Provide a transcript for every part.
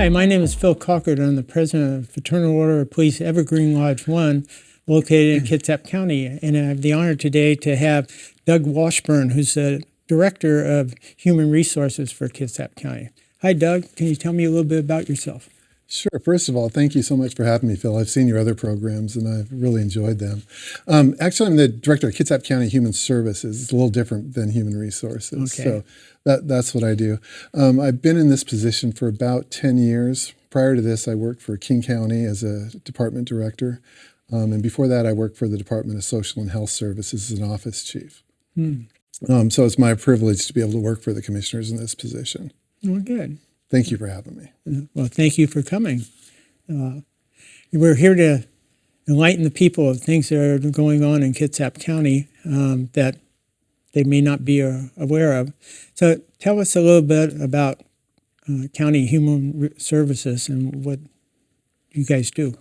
Hi, my name is Phil Colcord. I'm the president of Fraternal Order of Police Evergreen Lodge 1, located in Kitsap County. And I have the honor today to have Doug Washburn, who's the director of Human Resources for Kitsap County. Hi, Doug. Can you tell me a little bit about yourself? Sure. First of all, thank you so much for having me, Phil. I've seen your other programs and I've really enjoyed them. Actually, I'm the director of Kitsap County Human Services. It's a little different than Human Resources. Okay. So that's what I do. I've been in this position for about 10 years. Prior to this, I worked for King County as a department director. And before that, I worked for the Department of Social and Health Services as an office chief. So it's my privilege to be able to work for the commissioners in this position. Well, good. Thank you for having me. Well, thank you for coming. We're here to enlighten the people of things that are going on in Kitsap County that they may not be aware of. So tell us a little bit about County Human Services and what you guys do.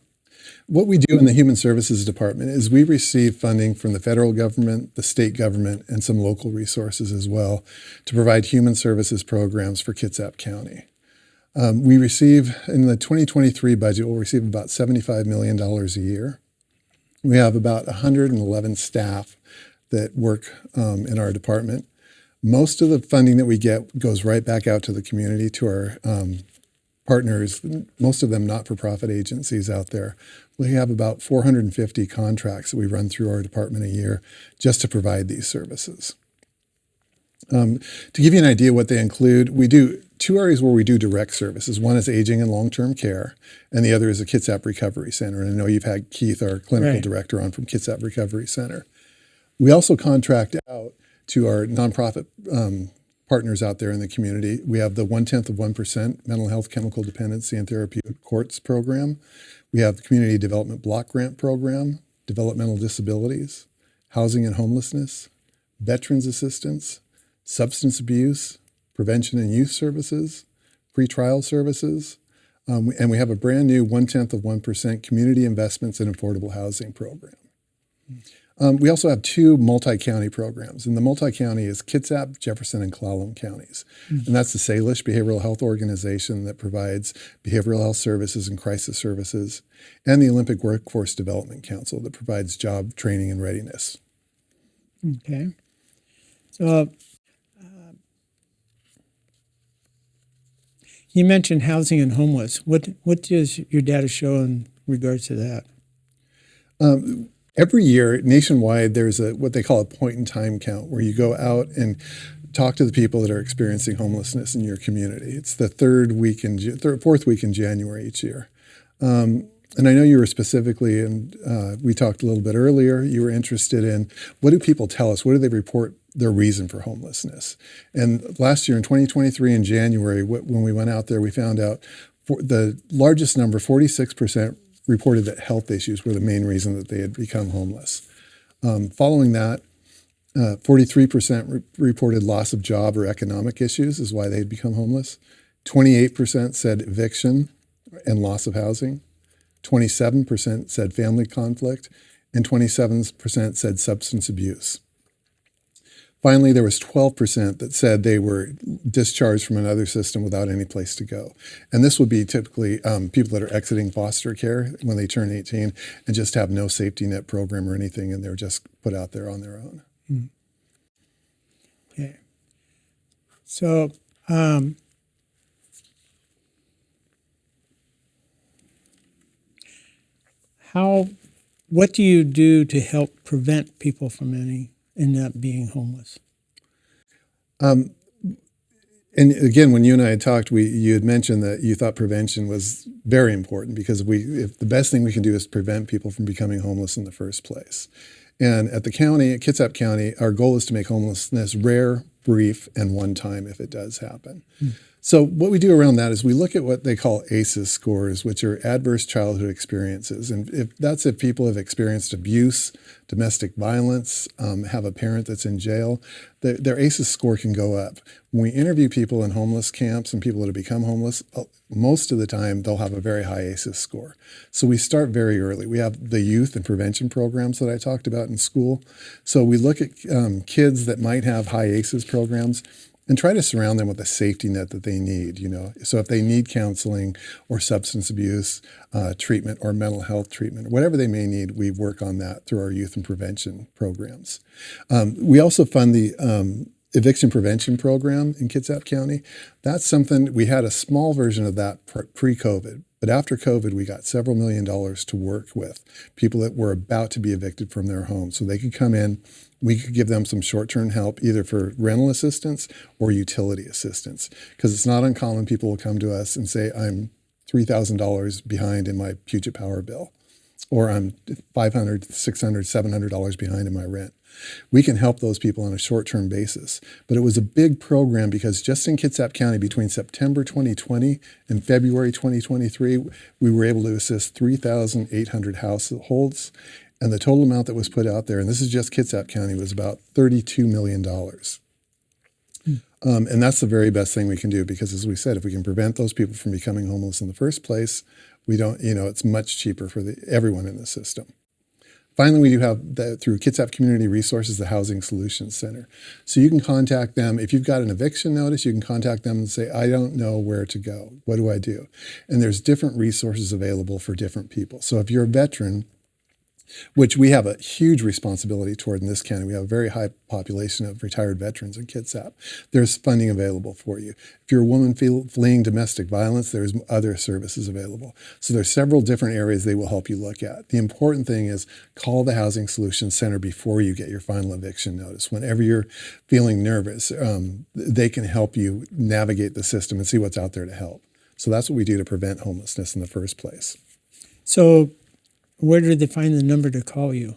What we do in the Human Services Department is we receive funding from the federal government, the state government, and some local resources as well to provide human services programs for Kitsap County. We receive, in the 2023 budget, we'll receive about $75 million a year. We have about 111 staff that work in our department. Most of the funding that we get goes right back out to the community, to our partners, most of them not-for-profit agencies out there. We have about 450 contracts that we run through our department a year just to provide these services. To give you an idea what they include, we do two areas where we do direct services. One is aging and long-term care, and the other is a Kitsap Recovery Center. And I know you've had Keith, our clinical director, on from Kitsap Recovery Center. We also contract out to our nonprofit partners out there in the community. We have the 0.1% Mental Health Chemical Dependency and Therapeutic Courts program. We have the Community Development Block Grant Program, Developmental Disabilities, Housing and Homelessness, Veterans Assistance, Substance Abuse, Prevention and Youth Services, Pretrial Services, and we have a brand new 0.1% Community Investments in Affordable Housing program. We also have two multi-county programs, and the multi-county is Kitsap, Jefferson, and Clallam counties. And that's the Salish Behavioral Health Organization that provides behavioral health services and crisis services, and the Olympic Workforce Development Council that provides job training and readiness. Okay. So you mentioned housing and homeless. What does your data show in regards to that? Every year, nationwide, there's what they call a point-in-time count, where you go out and talk to the people that are experiencing homelessness in your community. It's the fourth week in January each year. And I know you were specifically, and we talked a little bit earlier, you were interested in what do people tell us? What do they report their reason for homelessness? And last year in 2023 in January, when we went out there, we found out for the largest number, 46%, reported that health issues were the main reason that they had become homeless. Following that, 43% reported loss of job or economic issues is why they had become homeless. 28% said eviction and loss of housing. 27% said family conflict, and 27% said substance abuse. Finally, there was 12% that said they were discharged from another system without any place to go. And this would be typically people that are exiting foster care when they turn 18 and just have no safety net program or anything, and they're just put out there on their own. Okay. So what do you do to help prevent people from end up being homeless? And again, when you and I had talked, you had mentioned that you thought prevention was very important, because if the best thing we can do is prevent people from becoming homeless in the first place. And at Kitsap County, our goal is to make homelessness rare, brief, and one time if it does happen. So what we do around that is we look at what they call ACEs scores, which are adverse childhood experiences. And if people have experienced abuse, domestic violence, have a parent that's in jail, their ACEs score can go up. When we interview people in homeless camps and people that have become homeless, most of the time they'll have a very high ACEs score. So we start very early. We have the youth and prevention programs that I talked about in school. So we look at kids that might have high ACEs programs, and try to surround them with a safety net that they need, you know. So if they need counseling or substance abuse treatment or mental health treatment, whatever they may need, we work on that through our youth and prevention programs. We also fund the eviction prevention program in Kitsap County. That's something, we had a small version of that pre-COVID, but after COVID, we got several $1 million to work with people that were about to be evicted from their homes. So they could come in, we could give them some short-term help, either for rental assistance or utility assistance. Because it's not uncommon people will come to us and say, I'm $3,000 behind in my Puget Power bill, or I'm $500, $600, $700 behind in my rent. We can help those people on a short-term basis. But it was a big program because just in Kitsap County between September 2020 and February 2023, we were able to assist 3,800 households. And the total amount that was put out there, and this is just Kitsap County, was about $32 million. And that's the very best thing we can do because, as we said, if we can prevent those people from becoming homeless in the first place, we don't, you know, it's much cheaper for everyone in the system. Finally, we do have, through Kitsap Community Resources, the Housing Solutions Center. So you can contact them. If you've got an eviction notice, you can contact them and say, I don't know where to go. What do I do? And there's different resources available for different people. So if you're a veteran, which we have a huge responsibility toward in this county. We have a very high population of retired veterans in Kitsap. There's funding available for you. If you're a woman fleeing domestic violence, there's other services available. So there's several different areas they will help you look at. The important thing is call the Housing Solutions Center before you get your final eviction notice. Whenever you're feeling nervous, they can help you navigate the system and see what's out there to help. So that's what we do to prevent homelessness in the first place. So where did they find the number to call you?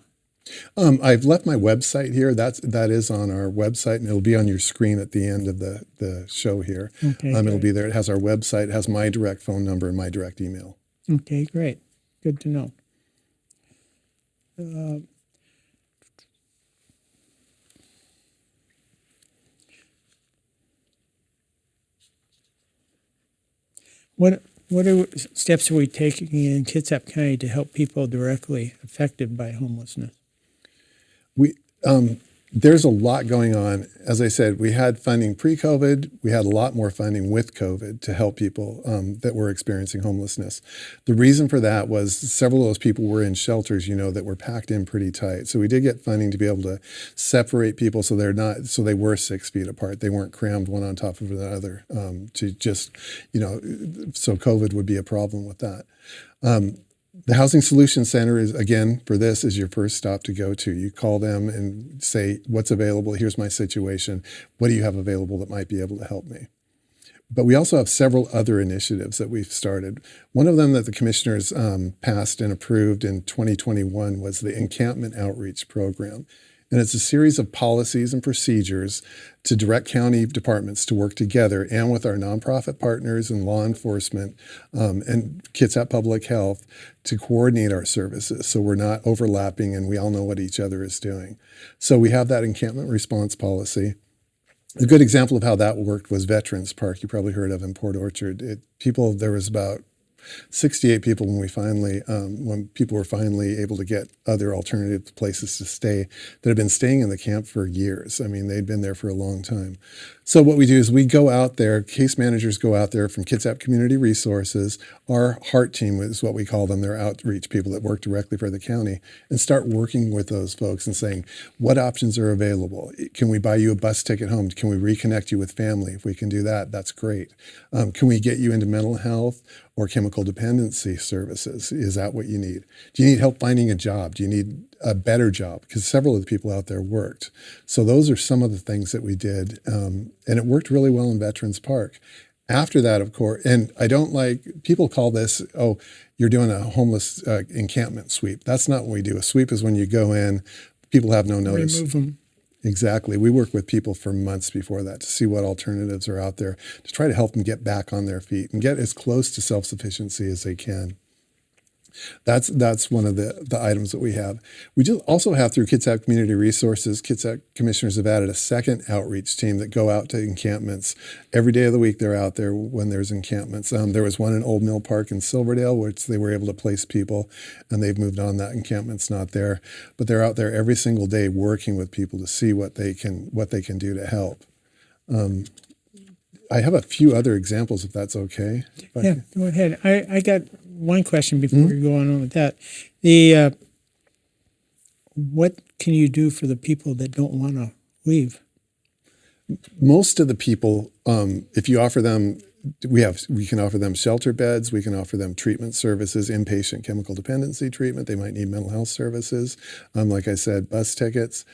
I've left my website here. That is on our website, and it'll be on your screen at the end of the show here. Okay, it'll be there. It has our website, it has my direct phone number and my direct email. Okay, great. Good to know. What steps are we taking in Kitsap County to help people directly affected by homelessness? There's a lot going on. As I said, we had funding pre-COVID. We had a lot more funding with COVID to help people that were experiencing homelessness. The reason for that was several of those people were in shelters, you know, that were packed in pretty tight. So we did get funding to be able to separate people so they were 6 feet apart. They weren't crammed one on top of another to just, you know, so COVID would be a problem with that. The Housing Solutions Center is, again, for this is your first stop to go to. You call them and say, what's available? Here's my situation. What do you have available that might be able to help me? But we also have several other initiatives that we've started. One of them that the commissioners passed and approved in 2021 was the Encampment Outreach Program. And it's a series of policies and procedures to direct county departments to work together and with our nonprofit partners and law enforcement and Kitsap Public Health to coordinate our services so we're not overlapping and we all know what each other is doing. So we have that encampment response policy. A good example of how that worked was Veterans Park. You probably heard of in Port Orchard. There was about 68 people when people were finally able to get other alternative places to stay that had been staying in the camp for years. I mean, they'd been there for a long time. So what we do is we go out there, case managers go out there from Kitsap Community Resources, our HEART team is what we call them, they're outreach people that work directly for the county, and start working with those folks and saying, what options are available? Can we buy you a bus ticket home? Can we reconnect you with family? If we can do that, that's great. Can we get you into mental health or chemical dependency services? Is that what you need? Do you need help finding a job? Do you need a better job? Because several of the people out there worked. So those are some of the things that we did. And it worked really well in Veterans Park. After that, of course, and I don't like, people call this, oh, you're doing a homeless encampment sweep. That's not what we do. A sweep is when you go in, people have no notice. Remove them. Exactly. We work with people for months before that to see what alternatives are out there to try to help them get back on their feet and get as close to self-sufficiency as they can. That's one of the items that we have. We do also have through Kitsap Community Resources, Kitsap commissioners have added a second outreach team that go out to encampments. Every day of the week they're out there when there's encampments. There was one in Old Mill Park in Silverdale, which they were able to place people, and they've moved on. That encampment's not there. But they're out there every single day working with people to see what they can do to help. I have a few other examples, if that's okay. Yeah, go ahead. I got one question before we go on with that. The what can you do for the people that don't want to leave? Most of the people, if you offer them, we can offer them shelter beds. We can offer them treatment services, inpatient chemical dependency treatment. They might need mental health services. Like I said, bus tickets,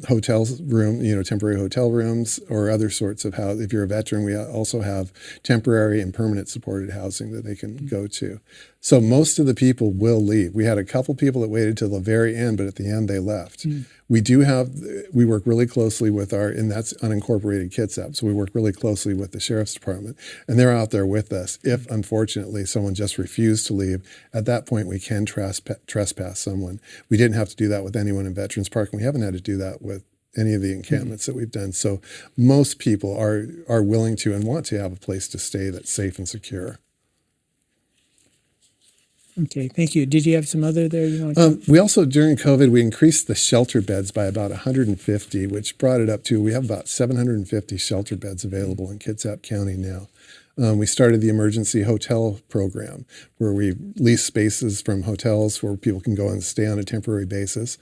hotels room, temporary hotel rooms, or other sorts of housing. If you're a veteran, we also have temporary and permanent supported housing that they can go to. So most of the people will leave. We had a couple people that waited till the very end, but at the end they left. We work really closely with and that's unincorporated Kitsap. So we work really closely with the Sheriff's Department, and they're out there with us. If unfortunately someone just refused to leave, at that point we can trespass someone. We didn't have to do that with anyone in Veterans Park, and we haven't had to do that with any of the encampments that we've done. So most people are willing to and want to have a place to stay that's safe and secure. Okay, thank you. Did you have some other there you want to We also, during COVID, we increased the shelter beds by about 150, which brought it up to, we have about 750 shelter beds available in Kitsap County now. We started the emergency hotel program where we lease spaces from hotels where people can go and stay on a temporary basis.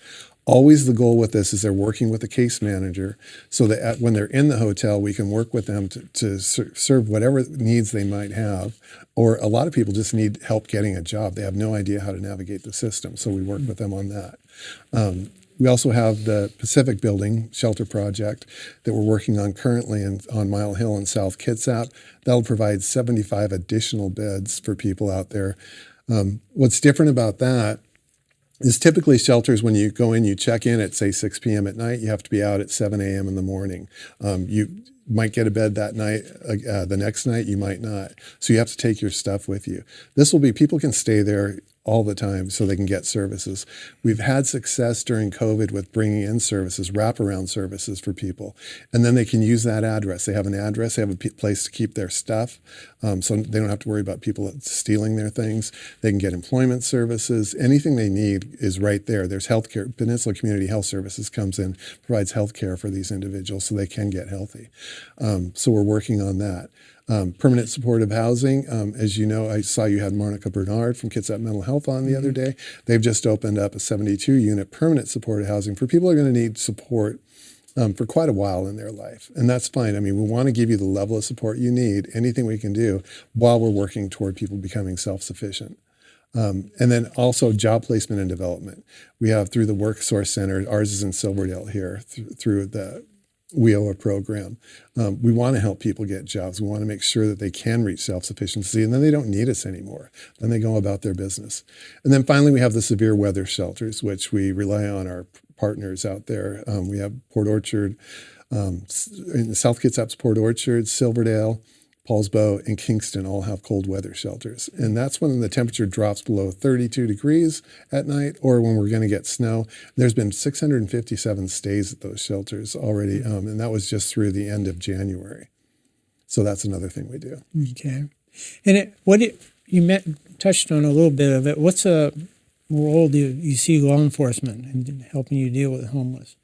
Always the goal with this is they're working with a case manager so that when they're in the hotel, we can work with them to serve whatever needs they might have. Or a lot of people just need help getting a job. They have no idea how to navigate the system, so we work with them on that. We also have the Pacific Building Shelter Project that we're working on currently on Mile Hill in South Kitsap. That'll provide 75 additional beds for people out there. What's different about that is typically shelters, when you go in, you check in at, say, 6 p.m. at night. You have to be out at 7 a.m. in the morning. You might get a bed that night. The next night, you might not. So you have to take your stuff with you. This will be, people can stay there all the time so they can get services. We've had success during COVID with bringing in services, wraparound services for people. And then they can use that address. They have an address, they have a place to keep their stuff. So they don't have to worry about people stealing their things. They can get employment services. Anything they need is right there. There's healthcare. Peninsula Community Health Services comes in, provides healthcare for these individuals so they can get healthy. So we're working on that. Permanent supportive housing. As you know, I saw you had Monica Bernard from Kitsap Mental Health on the other day. They've just opened up a 72-unit permanent supportive housing for people who are going to need support for quite a while in their life. And that's fine. I mean, we want to give you the level of support you need, anything we can do, while we're working toward people becoming self-sufficient. And then also job placement and development. We have through the Work Source Center, ours is in Silverdale here, through the WIOA program. We want to help people get jobs. We want to make sure that they can reach self-sufficiency, and then they don't need us anymore. Then they go about their business. And then finally, we have the severe weather shelters, which we rely on our partners out there. We have Port Orchard, in South Kitsap's Port Orchard, Silverdale, Paulsbo, and Kingston all have cold weather shelters. And that's when the temperature drops below 32 degrees at night, or when we're going to get snow. There's been 657 stays at those shelters already, and that was just through the end of January. So that's another thing we do. Okay. And touched on a little bit of it. What's a role do you see law enforcement in helping you deal with homeless?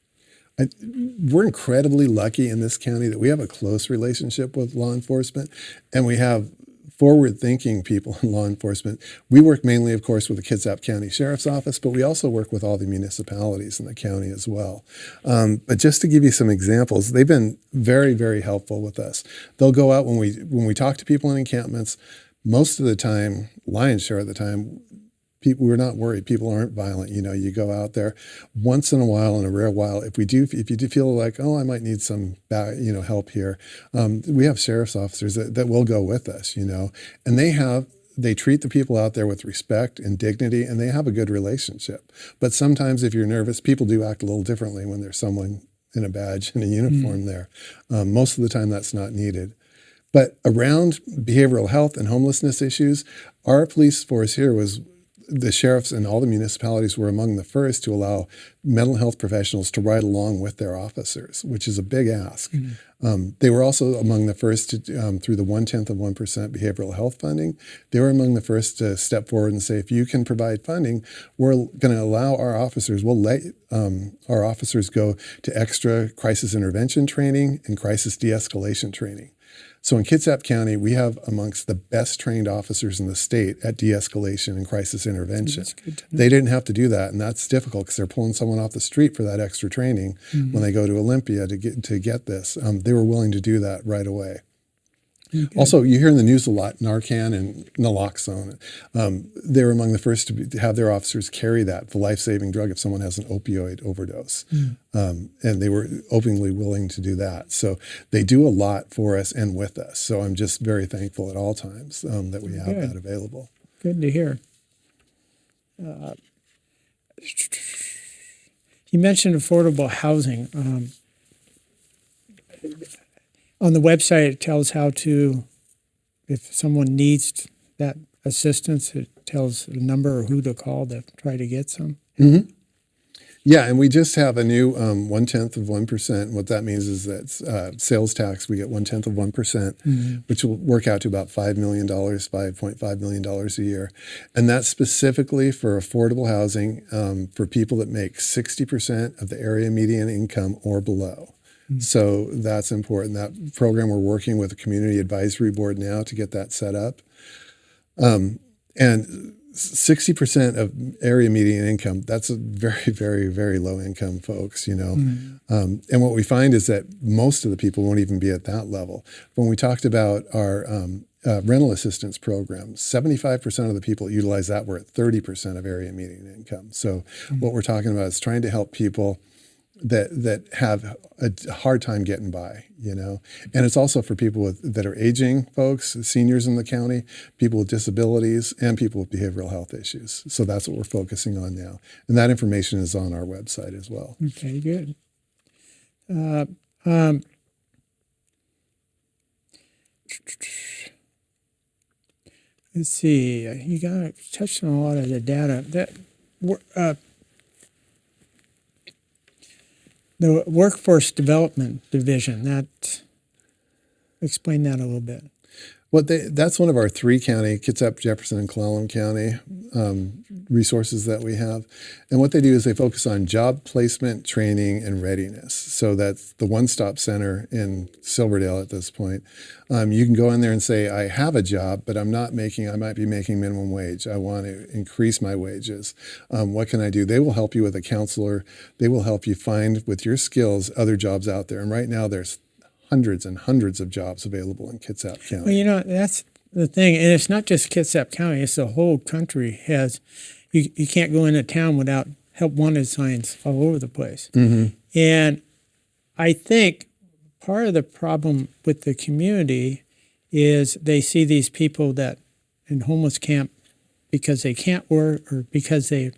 We're incredibly lucky in this county that we have a close relationship with law enforcement, and we have forward-thinking people in law enforcement. We work mainly, of course, with the Kitsap County Sheriff's Office, but we also work with all the municipalities in the county as well. But just to give you some examples, they've been very, very helpful with us. They'll go out when we talk to people in encampments. Most of the time, lion's share of the time, we're not worried. People aren't violent. You go out there once in a while, in a rare while. If you do feel like, I might need some, help here, we have sheriff's officers that will go with us, and they treat the people out there with respect and dignity, and they have a good relationship. But sometimes if you're nervous, people do act a little differently when there's someone in a badge and a uniform there. Most of the time that's not needed. But around behavioral health and homelessness issues, our police force here the sheriffs and all the municipalities were among the first to allow mental health professionals to ride along with their officers, which is a big ask. They were also among the first to, through the 0.1% behavioral health funding, they were among the first to step forward and say, if you can provide funding, we're going to allow we'll let our officers go to extra crisis intervention training and crisis de-escalation training. So in Kitsap County, we have amongst the best trained officers in the state at de-escalation and crisis intervention. That's good to know. They didn't have to do that, and that's difficult because they're pulling someone off the street for that extra training when they go to Olympia to get this. They were willing to do that right away. Okay. Also, you hear in the news a lot, Narcan and naloxone. They're among the first to have their officers carry that, the life-saving drug, if someone has an opioid overdose. And they were openly willing to do that. So they do a lot for us and with us. So I'm just very thankful at all times that we have that available. Good to hear. You mentioned affordable housing. On the website, it tells how to, if someone needs that assistance, it tells the number or who to call to try to get some. Yeah, and we just have a new 1/10 of 1%. What that means is that sales tax, we get 1/10 of 1%, which will work out to about $5 million, $5.5 million a year. And that's specifically for affordable housing for people that make 60% of the area median income or below. So that's important. That program, we're working with a community advisory board now to get that set up. And 60% of area median income, that's a very, very, very low income folks, you know. And what we find is that most of the people won't even be at that level. When we talked about our rental assistance program, 75% of the people that utilize that were at 30% of area median income. So what we're talking about is trying to help people that have a hard time getting by, you know. And it's also for people that are aging folks, seniors in the county, people with disabilities, and people with behavioral health issues. So that's what we're focusing on now. And that information is on our website as well. Okay, good. Let's see. You touched on a lot of the data. The Workforce Development Division, explain that a little bit. That's one of our 3 county, Kitsap, Jefferson, and Clallam County resources that we have. And what they do is they focus on job placement, training, and readiness. So that's the one-stop center in Silverdale at this point. You can go in there and say, I have a job, but I might be making minimum wage. I want to increase my wages. What can I do? They will help you with a counselor. They will help you find, with your skills, other jobs out there. And right now there's hundreds and hundreds of jobs available in Kitsap County. Well, you know, that's the thing. And it's not just Kitsap County. It's the whole country you can't go into town without help wanted signs all over the place. And I think part of the problem with the community is they see these people that in homeless camp because they can't work or because they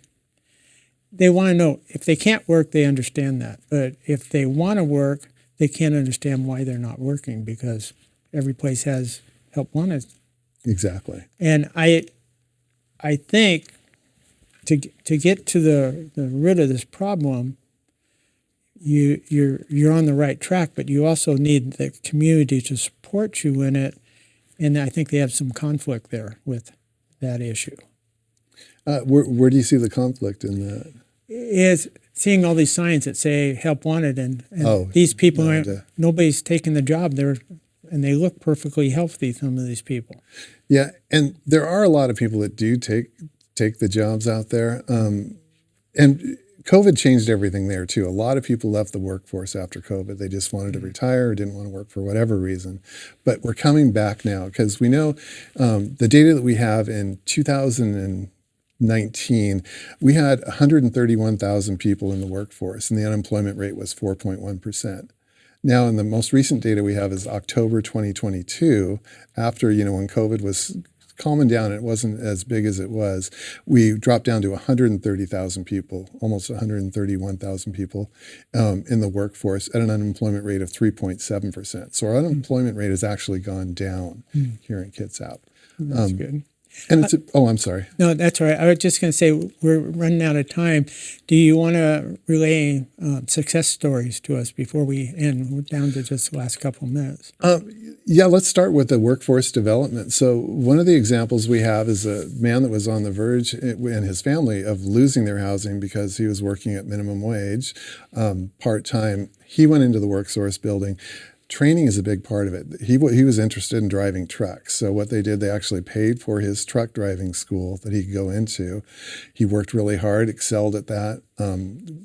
want to know. If they can't work, they understand that. But if they want to work, they can't understand why they're not working because every place has help wanted. Exactly. And I think to get to the root of this problem, you're on the right track, but you also need the community to support you in it. And I think they have some conflict there with that issue. Where do you see the conflict in that? Is seeing all these signs that say help wanted and these people nobody's taking the job there, and they look perfectly healthy, some of these people. Yeah, and there are a lot of people that do take the jobs out there. And COVID changed everything there too. A lot of people left the workforce after COVID. They just wanted to retire or didn't want to work for whatever reason. But we're coming back now because we know the data that we have in 2019, we had 131,000 people in the workforce, and the unemployment rate was 4.1%. Now, in the most recent data we have is October 2022, after, when COVID was calming down, it wasn't as big as it was, we dropped down to 130,000 people, almost 131,000 people in the workforce at an unemployment rate of 3.7%. So our unemployment rate has actually gone down here in Kitsap. That's good. And I'm sorry. No, that's all right. I was just going to say, we're running out of time. Do you want to relay success stories to us before we end? We're down to just the last couple of minutes. Yeah, let's start with the workforce development. So one of the examples we have is a man that was on the verge and his family of losing their housing because he was working at minimum wage, part-time. He went into the WorkSource building. training is a big part of it. He was interested in driving trucks. So what they did, they actually paid for his truck driving school that he could go into. He worked really hard, excelled at that,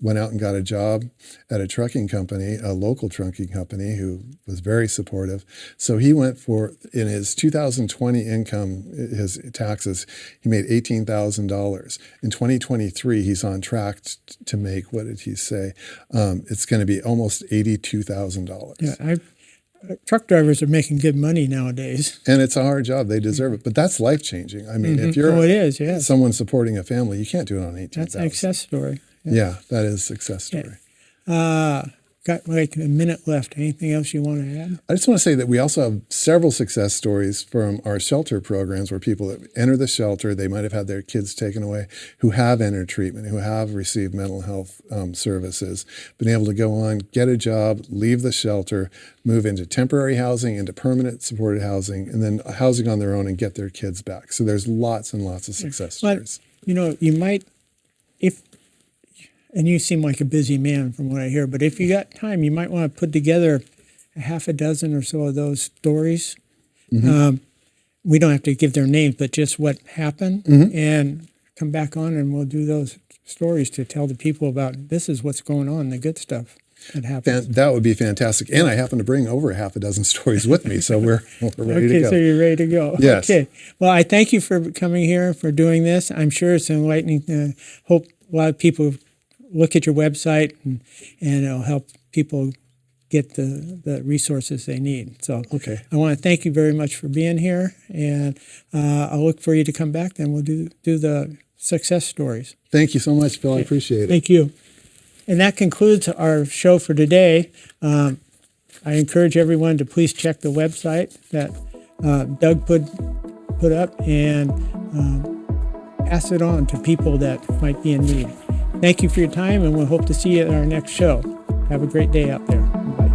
went out and got a job at a trucking company, a local trucking company who was very supportive. So he went for, in his 2020 income, his taxes, he made $18,000. In 2023, he's on track to make, what did he say? It's going to be almost $82,000. Yeah, truck drivers are making good money nowadays. And it's a hard job. They deserve it. But that's life-changing. I mean, if you're it is, yes. someone supporting a family, you can't do it on $18,000. That's a success story. Yeah, that is a success story. Got like a minute left. Anything else you want to add? I just want to say that we also have several success stories from our shelter programs where people that enter the shelter, they might have had their kids taken away, who have entered treatment, who have received mental health services, been able to go on, get a job, leave the shelter, move into temporary housing, into permanent supported housing, and then housing on their own and get their kids back. So there's lots and lots of success stories. But, you might, and you seem like a busy man from what I hear, but if you got time, you might want to put together a half a dozen or so of those stories. Mm-hmm. We don't have to give their names, but just what happened, and come back on and we'll do those stories to tell the people about this is what's going on, the good stuff that happens. That would be fantastic. And I happen to bring over a half a dozen stories with me, so we're ready to go. Okay, so you're ready to go. Yes. Okay. Well, I thank you for coming here, for doing this. I'm sure it's enlightening. Hope a lot of people look at your website and it'll help people get the resources they need. So okay. I want to thank you very much for being here, and I'll look for you to come back. Then we'll do the success stories. Thank you so much, Phil. I appreciate it. Thank you. And that concludes our show for today. I encourage everyone to please check the website that Doug put up and pass it on to people that might be in need. Thank you for your time, and we'll hope to see you at our next show. Have a great day out there. Bye.